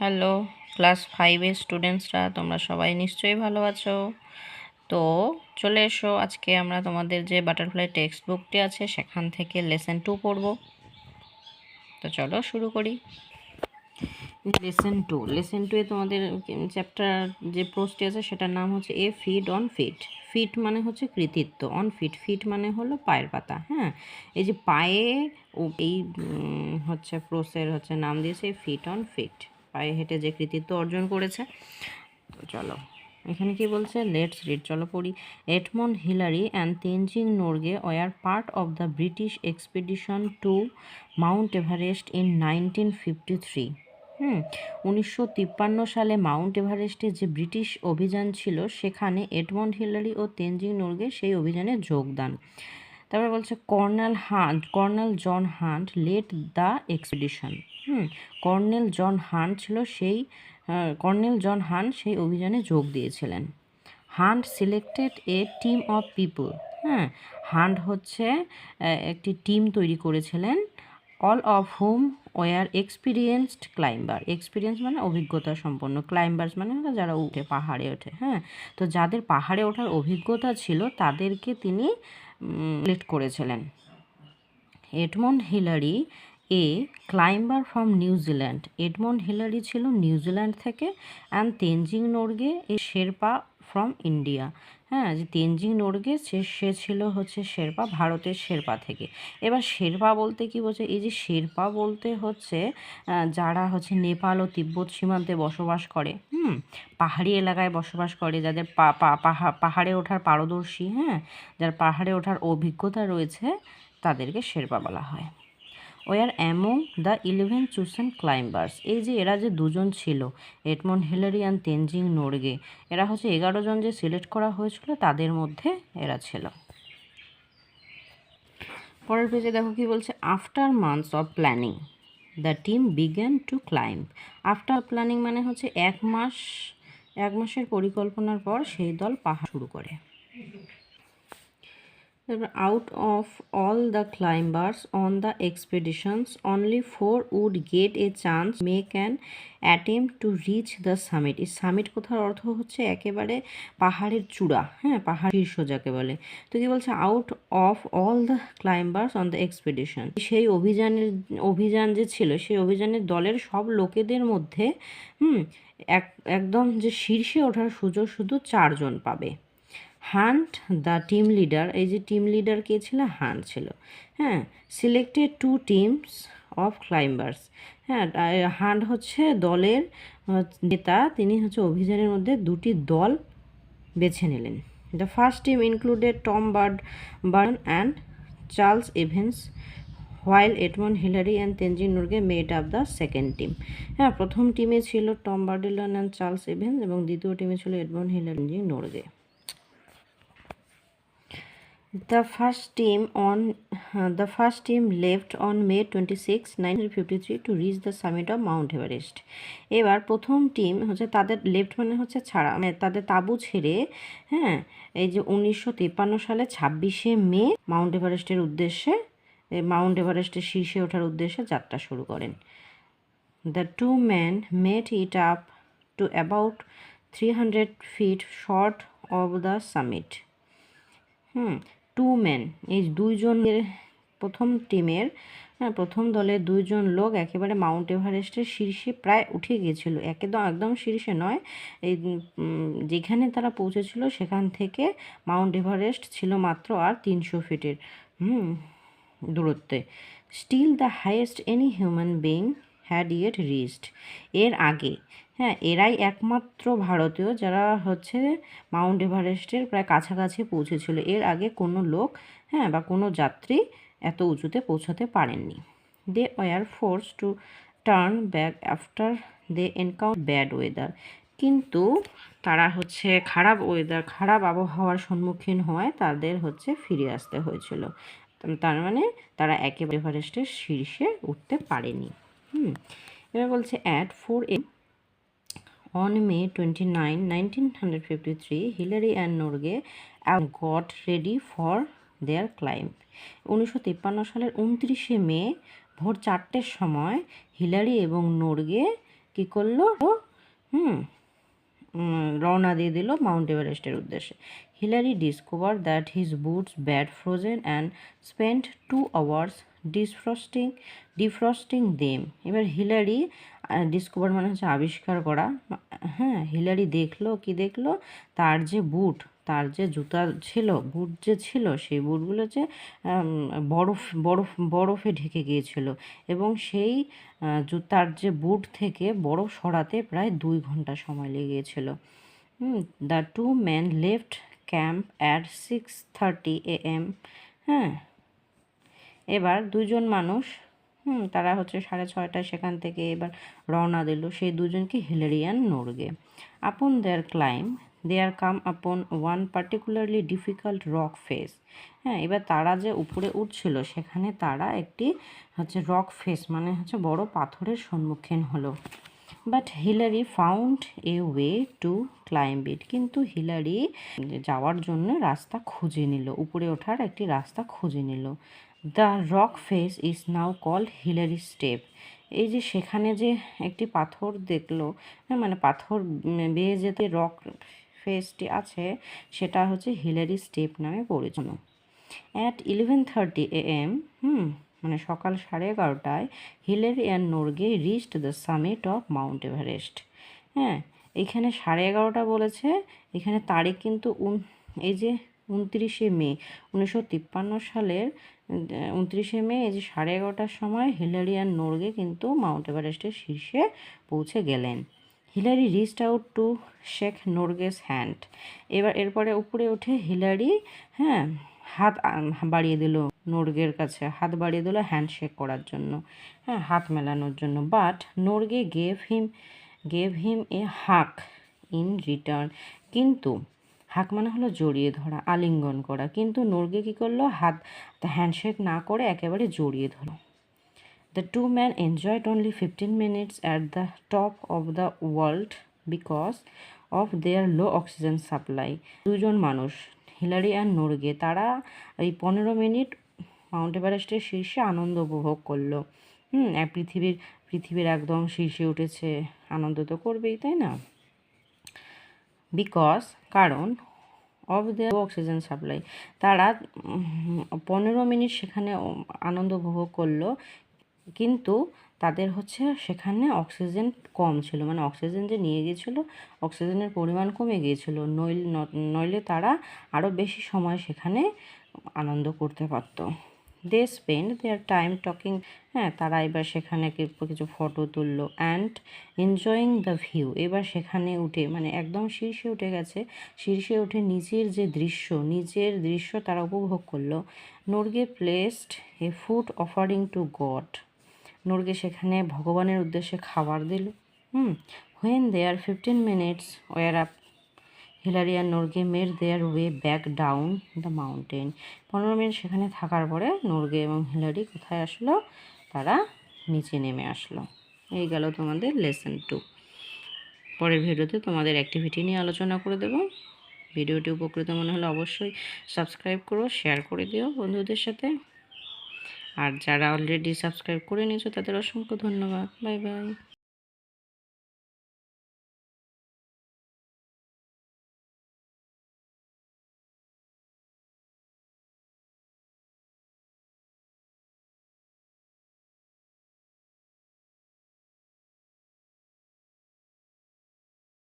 Hello class 5-এর স্টুডেন্টসরা, তোমরা সবাই নিশ্চয়ই ভালো আছো। তো চলে এসো, আজকে আমরা তোমাদের যে বাটারফ্লাই টেক্সট বুকটি আছে সেখান থেকে লেসন 2 পড়ব। তো চলো শুরু করি। লেসন 2 এ তোমাদের চ্যাপ্টার যে প্রোজটি আছে সেটার নাম হচ্ছে এ ফিড অন ফিট। ফিট মানে হচ্ছে কৃতিত্ব, অন ফিট ফিট মানে হলো পায়ের পাতা। হ্যাঁ, এই যে পায়ে এই হচ্ছে প্রোসের হচ্ছে নাম দিয়েছে ফিট অন ফিট, পায়ে হেঁটে যে কৃতিত্ব অর্জন করেছে। তো চলো এখানে কি বলছে, লেটস রিড, চলো পড়ি। Edmund Hillary and Tenzing Norgay were part of the British expedition to Mount Everest in 1953। 1953 সালে মাউন্ট এভারেস্টে যে ব্রিটিশ অভিযান ছিল সেখানে এডমন্ড হিলারি ও তেনজিং নোরগে সেই অভিযানে যোগদান। তারপরে বলছে colonel John Hunt led the expedition. Colonel John Hunt সেই অভিযানে যোগ দিয়েছিলেন। Hunt selected a team of people. Hunt হচ্ছে একটি টিম তৈরি করেছিলেন। All of whom were experienced climber. Experience মানে অভিজ্ঞতা সম্পন্ন, ক্লাইম্বার্স মানে যারা উঠে পাহাড়ে ওঠে। তো যাদের পাহাড়ে ওঠার অভিজ্ঞতা ছিল তাদেরকে তিনি সিলেক্ট করেছিলেন। Edmund Hillary A climber from New Zealand. Edmund Hillary ছিল নিউজিল্যান্ড থেকে। And Tenzing Norgay A Sherpa from India. যে তেনজিং নোরগে সে ছিল হচ্ছে শেরপা, ভারতের শেরপা থেকে। এবার শেরপা বলতে কি বলছে, এই যে শেরপা বলতে হচ্ছে যারা হচ্ছে নেপাল ও তিব্বত সীমান্তে বসবাস করে, পাহাড়ি এলাকায় বসবাস করে, যাদের পাহাড়ে ওঠার পারদর্শী, যার পাহাড়ে ওঠার অভিজ্ঞতা রয়েছে, তাদেরকে শেরপা বলা হয়। Were among the 11 chosen climbers. এই যে এরা যে দুজন ছিল, Edmund Hillary and Tenzing Norgay, এরা হচ্ছে 11 জন যে সিলেক্ট করা হয়েছিল তাদের মধ্যে এরা ছিল। পরের পেজে দেখো কি বলছে, after months of planning the team began to climb. After planning মানে হচ্ছে এক মাসের পরিকল্পনার পর সেই দল পাহাড় শুরু করে। Out of all the climbers on the expeditions, only 4 would get a chance to make an attempt to reach the summit. এই সামিট কথার অর্থ হচ্ছে একেবারে পাহাড়ের চূড়া, পাহাড় শীর্ষ যাকে বলে। তো কি বলছে, out of all the climbers on the expedition, সেই অভিযান যে ছিল সেই অভিযানের দলের সব লোকেদের মধ্যে একদম যে শীর্ষে ওঠার সুযোগ শুধু 4 জন পাবে। হান্ট দ্য টিম লিডার, এই যে টিম লিডার কে ছিল, হান্ট ছিল। Selected 2 teams of climbers. Hunt হচ্ছে দলের নেতা, তিনি হচ্ছে অভিযানের মধ্যে 2টি দল বেছে নিলেন। The first team included Tom Burn and Charles Evans, while Edmund Hillary and Tenzing Norgay made up the second team. প্রথম টিমে ছিল Tom Bourdillon and Charles Evans এবং দ্বিতীয় টিমে ছিল Edmund Hillary, Tenzing Norgay. The first team left on May 26, 1953 to reach the summit of Mount Everest. এবার প্রথম team হচ্ছে তাদের লেফট মানে হচ্ছে ছাড়া, মানে তাদের তাঁবু ছেড়ে এই যে 1953 সালে 26শে মে মাউন্ট এভারেস্টের শীর্ষে ওঠার উদ্দেশ্যে যাত্রা শুরু করেন। The 2 men made it up to about 300 feet short of the summit. 2 men, এই 2 জনের প্রথম টিমের, প্রথম দলের 2 জন লোক একেবারে মাউন্ট এভারেস্টের শীর্ষে প্রায় উঠে গিয়েছিল। একদম শীর্ষে নয়, এই যেখানে তারা পৌঁছেছিল সেখান থেকে মাউন্ট এভারেস্ট ছিল মাত্র আর 300 ফিটের দূরত্বে। Still the highest any human being had yet reached. এর আগে এরাই একমাত্র ভারতীয় যারা হচ্ছে মাউন্ট এভারেস্টের প্রায় কাছাকাছি পৌঁছেছিল। এর আগে কোনো লোক বা কোনো যাত্রী এত উঁচুতে পৌঁছাতে পারেননি। They were force to turn back after they encounter bad weather. কিন্তু তারা হচ্ছে খারাপ আবহাওয়ার সম্মুখীন হওয়ায় তাদের হচ্ছে ফিরে আসতে হয়েছিল। তার মানে তারা একেবারে এভারেস্টের শীর্ষে উঠতে পারেনি। এবার বলছে at 4 AM on May 29, 1953, Hillary and Norgay got ready for their climb. 1953 সালের 29শে মে ভোর 4টের সময় হিলারি এবং নোরগে কী করলো, হুম রওনা দিয়ে দিল মাউন্ট এভারেস্টের উদ্দেশ্যে। Hillary discover that his boots had frozen and spend 2 hours defrosting them. এবার হিলারি ডিসকভার মানে হচ্ছে আবিষ্কার করা। হ্যাঁ, হিলারি দেখলো, কি দেখলো, তার যে বুট, তার যে জুতা ছিল, বুট যে ছিল, সেই বুটগুলো যে বরফে ঢেকে গিয়েছিল এবং সেই জুতার যে বুট থেকে বরফ সরাতে প্রায় 2 ঘন্টা সময় লেগেছিল। The 2 men left camp at 6:30 AM। হ্যাঁ, এবার দুজন মানুষ তারা হচ্ছে 6:30টায় সেখান থেকে এবার রওনা দিল, সেই দুজনকে হিলারি অ্যান্ড নোরগে। আপন দেয়ার climb there came upon one particularly difficult rock face. হ্যাঁ, এবার তারা যে উপরে উঠছিল সেখানে তারা একটি হচ্ছে রক ফেস মানে হচ্ছে বড় পাথরের সম্মুখীন হলো। But Hillary found a way to climb it. কিন্তু হিলারি যাওয়ার জন্য রাস্তা খুঁজে নিল, উপরে ওঠার একটি রাস্তা খুঁজে নিল। The rock face is now called Hillary step. এই যে সেখানে যে একটি পাথর দেখলো, মানে পাথর বেয়ে যেতে রক ফেসটি আছে, সেটা হচ্ছে হিলারি স্টেপ নামে পরিচিত। অ্যাট 11:30 AM, মানে সকাল 11:30টায় Hillary and Norgay reached the summit of Mount Everest. হ্যাঁ, এইখানে 11:30 বলেছে, এখানে তারিখ কিন্তু এই যে 29শে মে 1953 সালের 29শে মে, এই যে 11:30টার সময় হিলারি অ্যান্ড নোরগে কিন্তু মাউন্ট এভারেস্টের শীর্ষে পৌঁছে গেলেন। Hillary reached out to shake Norgay's hand. এরপরে উপরে উঠে হিলারি হাত বাড়িয়ে দিল নোরগের কাছে, হাত বাড়িয়ে দিল হ্যান্ডশেক করার জন্য, হাত মেলানোর জন্য। বাট নোরগে গেভ হিম এ হাক ইন রিটার্ন। কিন্তু হাক মানে হলো জড়িয়ে ধরা, আলিঙ্গন করা, কিন্তু নোরগে কী করলো, হ্যান্ডশেক না করে একেবারে জড়িয়ে ধরো। The 2 men enjoyed only 15 minutes at the top of the world because of their low oxygen supply. দুজন মানুষ হিলারি অ্যান্ড নোরগে তারা এই 15 মিনিট মাউন্ট এভারেস্টের শীর্ষে আনন্দ উপভোগ করলো। পৃথিবীর একদম শীর্ষে উঠেছে, আনন্দ তো করবেই, তাই না? বিকজ কারণ অফ দেয়ার অক্সিজেন সাপ্লাই, তারা 15 মিনিট সেখানে আনন্দ উপভোগ করলো, কিন্তু তাদের হচ্ছে সেখানে অক্সিজেন কম ছিল, মানে অক্সিজেন যে নিয়ে গিয়েছিলো অক্সিজেনের পরিমাণ কমে গিয়েছিল, নইলে তারা আরও বেশি সময় সেখানে আনন্দ করতে পারতো। They spend their time talking. তারা এবার সেখানে কিছু ফটো তুললো অ্যান্ড এনজয়িং দ্য ভিউ। এবার সেখানে উঠে মানে একদম শীর্ষে উঠে গেছে, শীর্ষে উঠে নিজের দৃশ্য তারা উপভোগ করলো। Norgay placed a food offering to God. Norgay সেখানে ভগবানের উদ্দেশ্যে খাবার দিল। When their 15 minutes were up, Hillary আর Norgay made their way back down the mountain. 15 minute সেখানে থাকার পরে নোরগে এবং হিলারি কোথায় আসলো, তারা নিচে নেমে আসলো। এই গেল তোমাদের লেসন 2। পরের ভিডিওতে তোমাদের অ্যাক্টিভিটি নিয়ে আলোচনা করে দেব। ভিডিওটি উপকৃত মনে হলে অবশ্যই সাবস্ক্রাইব করো, শেয়ার করে দিও বন্ধুদের সাথে। আর যারা অলরেডি সাবস্ক্রাইব করে নিয়েছো তাদের অসংখ্য ধন্যবাদ। Bye bye.